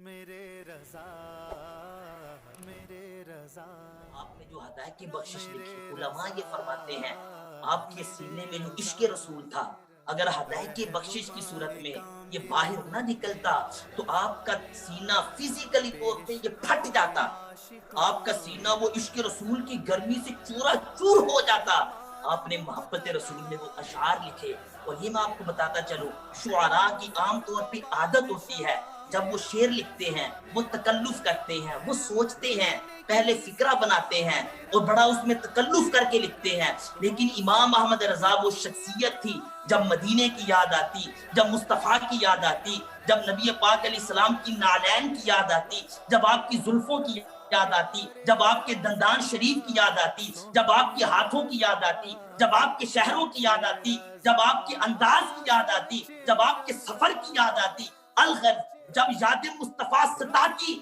आपने जो हदायत की बख्शिश लिखी, उलमा ये फरमाते हैं आपके सीने में जो इश्क रसूल था, अगर हदायत की बख्शिश की सूरत में ये बाहर ना निकलता तो आपका सीना फिजिकली तौर पे ये फट जाता, आपका सीना वो इश्क रसूल की गर्मी से चूरा चूर हो जाता। आपने मोहब्बत रसूल में वो अशार लिखे। और ये मैं आपको बताता चलूं, शुआरा की आम तौर पे आदत होती है, जब वो शेर लिखते हैं वो तकल्लुफ करते हैं, वो सोचते हैं, पहले फिक्रा बनाते हैं और बड़ा उसमें तकल्लुफ करके लिखते हैं। लेकिन इमाम अहमद रजा वो शख्सियत थी, जब मदीने की याद आती, जब मुस्तफ़ा की याद आती, जब नबी पाक अलैहिस्सलाम की नालैन की याद आती, जब आपकी जुल्फों की याद आती, जब आपके दंदान शरीफ की याद आती, जब आपके हाथों की याद आती, जब आपके शहरों की याद आती, जब आपके अंदाज की याद आती, जब आपके सफर की याद आती, अलगर्ज जब याद मुस्तफा सताती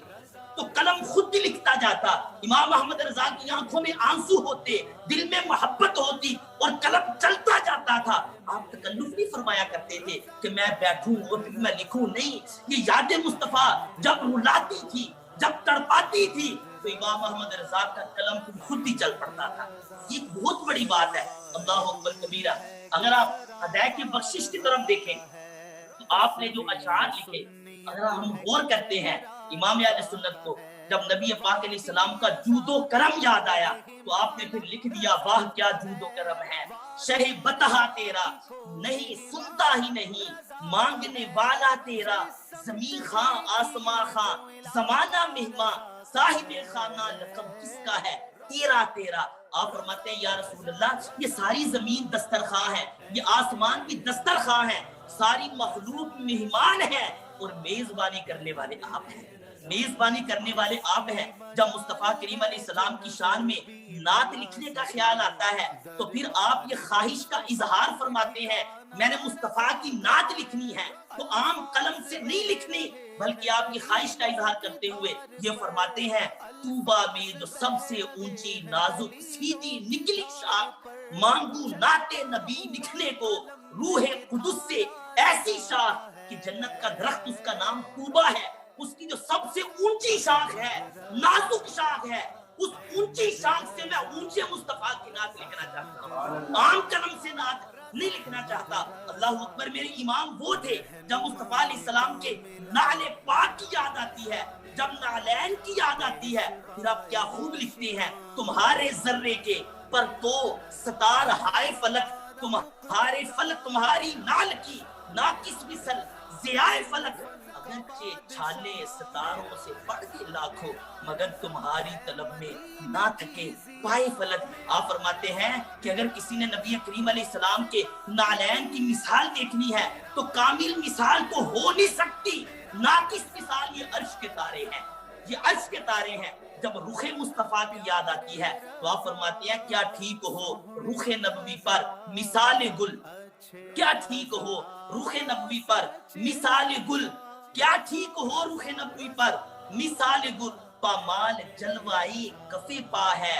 तो कलम खुद ही लिखता जाता। इमाम अहमद रजा की आंखों में आंसू होते, दिल में मोहब्बत होती और कलम चलता जाता था। आप तकल्लुफ नहीं फरमाया करते थे कि मैं बैठूं और फिर मैं लिखूं, नहीं, ये याद मुस्तफा जब रुलाती थी, जब तड़पाती थी तो इमाम अहमद रजा का कलम खुद ही चल पड़ता था। ये बहुत बड़ी बात है। अल्लाहु अकबर कबीरा। अगर आप हदायत की बख्शिश की तरफ देखें तो आपने जो अशार लिखे, अगर हम गौर करते हैं इमाम अहले सुन्नत को, जब नबी पाक अलैहिस्सलाम का जूदो करम याद आया तो आपने फिर लिख दिया, वाह क्या जूदो करम है, शहे बतहा तेरा नहीं सुनता ही नहीं, मांगने वाला तेरा जमीन खां आसमां खां, जमाना मेहमा साहिब खाना, लक़ब किसका है तेरा तेरा। आप फरमाते हैं या रसूल अल्लाह, ये सारी जमीन दस्तरखां है, ये आसमान की दस्तरखां है, सारी मखलूक मेहमान है और मेजबानी करने वाले आप हैं, मेजबानी करने वाले आप हैं। जब मुस्तफा करीम अलैहिस्सलाम की शान में नात लिखने का ख्याल आता है तो फिर आप ये ख्वाहिश का इजहार फरमाते हैं, मैंने मुस्तफा की नात लिखनी है, तो आम कलम से नहीं लिखनी, बल्कि आप ये ख्वाहिश का इजहार करते हुए ये फरमाते हैं, तूबा में जो सबसे ऊंची नाजुक सीधी निकली शाख, मांगू नाते नबी लिखने को रूहे कुदुस से ऐसी शाख कि जन्नत का दरख्त उसका नाम तूबा है, उसकी जो सबसे ऊंची शाख है, नाजुक शाख है, उस ऊंची शाख से मैं ऊंचे मुस्तफा की नात लिखना चाहता हूँ, आम कलम से नात नहीं लिखना चाहता। अल्लाह अकबर। मेरे इमाम वो थे, जब मुस्तफा अलैहिस्सलाम के नाले पाक की याद आती है, जब नालैन की याद आती है, फिर आप क्या खूब लिखते हैं, तुम्हारे जर्रे के पर तो सतार हाय फलक, तुम्हारे फलक तुम्हारी नाल की ना किस मिसल ज़ियाए फलक, अगरचे छाले सितारों से बढ़ के लाखों, मगर तुम्हारी तलब में ना थके पाए फलक। आप फरमाते हैं कि अगर किसी ने नबी करीम अलैहिस्सलाम के नालैन की मिसाल देखनी है तो कामिल मिसाल तो हो नहीं सकती, ना किस मिसाल ये अर्श के तारे हैं, ये अर्श के तारे हैं। जब रुखे मुस्तफा की याद आती है तो आप फरमाते हैं, क्या ठीक हो रुखे नबवी पर मिसाल गुल, क्या ठीक हो रुखे नबवी पर मिसाल गुल, क्या ठीक हो रुखे नबवी पर मिसाल गुल, पामाल जलवाई कफे पा है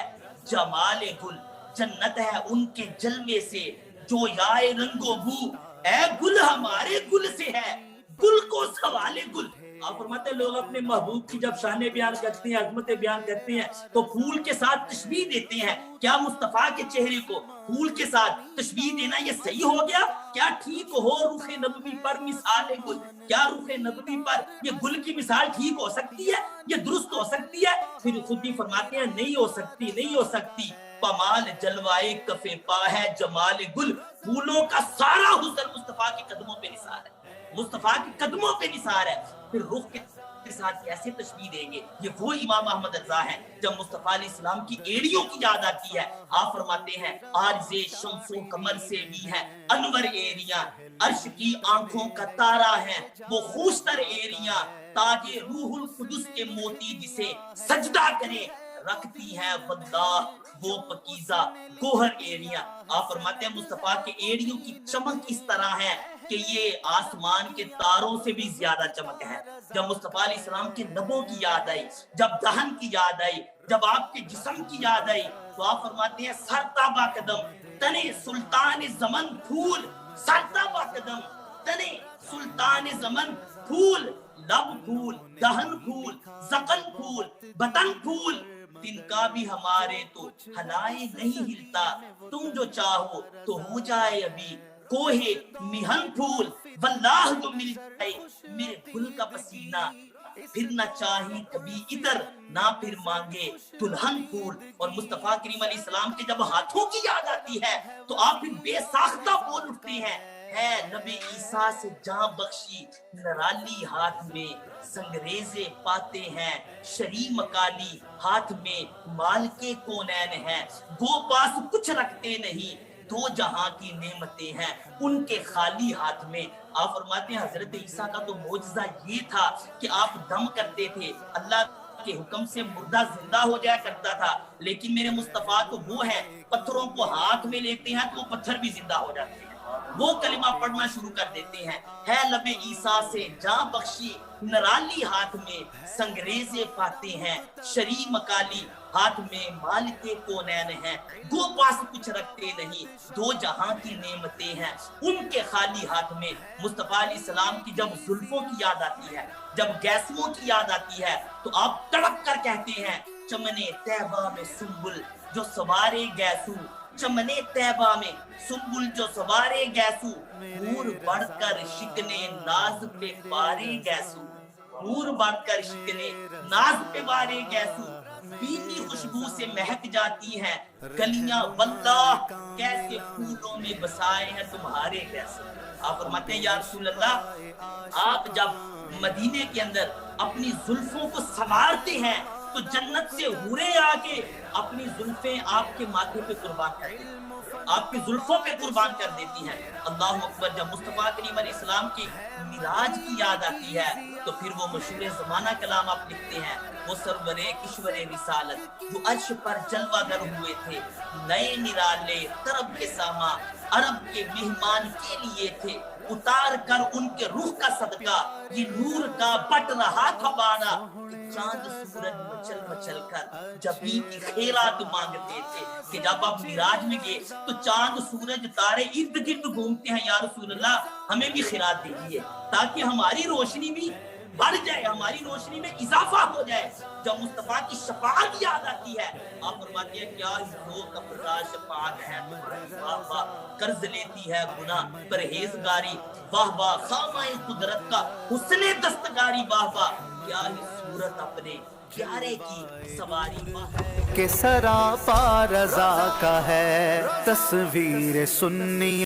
जमाल गुल, जन्नत है उनके जलवे से जो याए रंगो बू, ऐ गुल हमारे गुल से है गुल को सवाले गुल। आप फरमाते हैं, लोग अपने महबूब की जब शान बयान करते हैं, अजमतें बयान करते हैं तो फूल के साथ तशबीह देते हैं। क्या मुस्तफा के चेहरे को फूल के साथ तशबीह देना ये सही हो गया? क्या ठीक हो रुखे नबवी पर मिसाल गुल, क्या रुखे नबवी पर ये गुल की मिसाल ठीक हो सकती है, ये दुरुस्त हो सकती है? फिर खुद ही फरमाते हैं, नहीं हो सकती, नहीं हो सकती। पमाल जलवाए कफे पा है जमाल गुल, फूलों का सारा हुस्न मुस्तफा के कदमों पे निसार है, मुस्तफा के कदमों पे निसार है। फिर रुख के साथ कैसे तशबीह देंगे? ये वो इमाम अहमद रजा है। जब मुस्तफा अलैहिस्सलाम की एड़ियों की याद आती है, आप फरमाते हैं, आरज़े शम्सो कमर से भी है अनवर एड़ियां, अर्श की आंखों का तारा है वो खूशतर एड़ियां, ताजे रूहुल कुदुस के मोती जिसे सजदा करे रखती है वल्लाह वो पकीज़ा गोहर एड़ियां। आप फरमाते हैं, मुस्तफा के एड़ियों की चमक इस तरह है कि ये आसमान के तारों से भी ज्यादा चमक है। जब मुस्तफा अलैहिस्सलाम के नबों की याद आई, जब दहन की याद आई, जब आपके जिस्म की याद आई तो आप फरमाते हैं, सरताबा कदम तने सुल्तान जमन फूल, सरताबा कदम तने सुल्तान जमन फूल, लब फूल, दहन फूल, जकन फूल, बतन फूल, तिनका भी हमारे तो हलाए नहीं हिलता, तुम जो चाहो तो हो जाए अभी कोहे मिहन फूल, वल्लाह जो मिल जाए मेरे गुल का पसीना, फिर न चाहे कभी इतर, ना फिर मांगे दुल्हन फूल। और मुस्तफा करीम अलैहिस्सलाम के जब हाथों की याद आती है तो आप फिर बेसाख्ता बोल उठते हैं, है नबी ईसा से जान बख्शी नराली हाथ में संगरेजे पाते हैं, शरी मकाली हाथ में माल के कौनैन हैं, गो पास कुछ रखते नहीं, दो जहां की नेमतें हैं उनके खाली हाथ में। आप फरमाते हैं हजरत ईसा का तो मोजज़ा ये था कि आप दम करते थे, अल्लाह के हुक्म से मुर्दा जिंदा हो जाया करता था, लेकिन मेरे मुस्तफा तो वो है पत्थरों को हाथ में लेते हैं तो वो पत्थर भी जिंदा हो जाते हैं, वो कलिमा पढ़ना शुरू कर देते हैं, है लबे ईसा से जान बख्शी नराली हाथ में संगरेजे पाते हैं, शरी मकाली हाथ में माल के कौनैन हैं, गो पास कुछ रखते नहीं, दो जहां की नेमतें हैं उनके खाली हाथ में। मुस्तफा अलैहिस्सलाम की जब जुल्फों की याद आती है, जब गैसुओं की याद आती है तो आप तड़प कर कहते हैं, चमने तैबा में सुंबुल जो सवारे गैसू, चमने तैबा में सुंबुल जो सवारे गैसू, नूर बढ़कर शिकने नाज पे बारे गैसू, नूर बढ़कर शिकने नाज पे बारे गैसू, भीनी खुशबू से महक जाती हैं गलियां, वल्लाह कैसे फूलों में बसाए हैं तुम्हारे गैसू। आप फरमाते हैं या रसूल अल्लाह, आप जब मदीने के अंदर अपनी जुल्फों को संवारते हैं तो जन्नत से हूरें आके अपनी जुल्फें आपके माथे पे कुर्बान कर देती हैं, आपकी जुल्फों पे कुर्बान कर देती हैं। अल्लाह अकबर। जब मुस्तफा करीम अलैहिस्सलाम की मिराज की याद आती है तो फिर वो मशहूर ज़माना कलाम आप लिखते हैं, वो सरवरे किश्वरे रिसालत जो अर्श पर जलवागर हुए थे, नए निराले तरब के सामा अरब के मेहमान के लिए थे, उतार कर उनके रूह का सदका ये नूर का बट रहा था बारा, चांद सूरज मचल मचल कर जब भी खैरात मांगते थे, कि जब आप मिराज में गए तो चांद सूरज तारे इर्द गिर्द घूमते हैं, या रसूल अल्लाह हमें भी खैरात दीजिए ताकि हमारी रोशनी भी बढ़ जाए, हमारी रोशनी में इजाफा हो जाए। जब मुस्तफा की शफाअत याद आती है आप फरमाते हैं, क्या लोग अपना शफाअत है तुम्हारी, वाह वाह कर्ज लेती है गुनाह परहेजगारी, वाह वाह खामाए कुदरत का हुस्ने दस्तकारी, वाह वाह क्या ही सूरत अपने प्यारे की सवारी, वाह के सरापा रज़ा का है तस्वीर सुन्नी।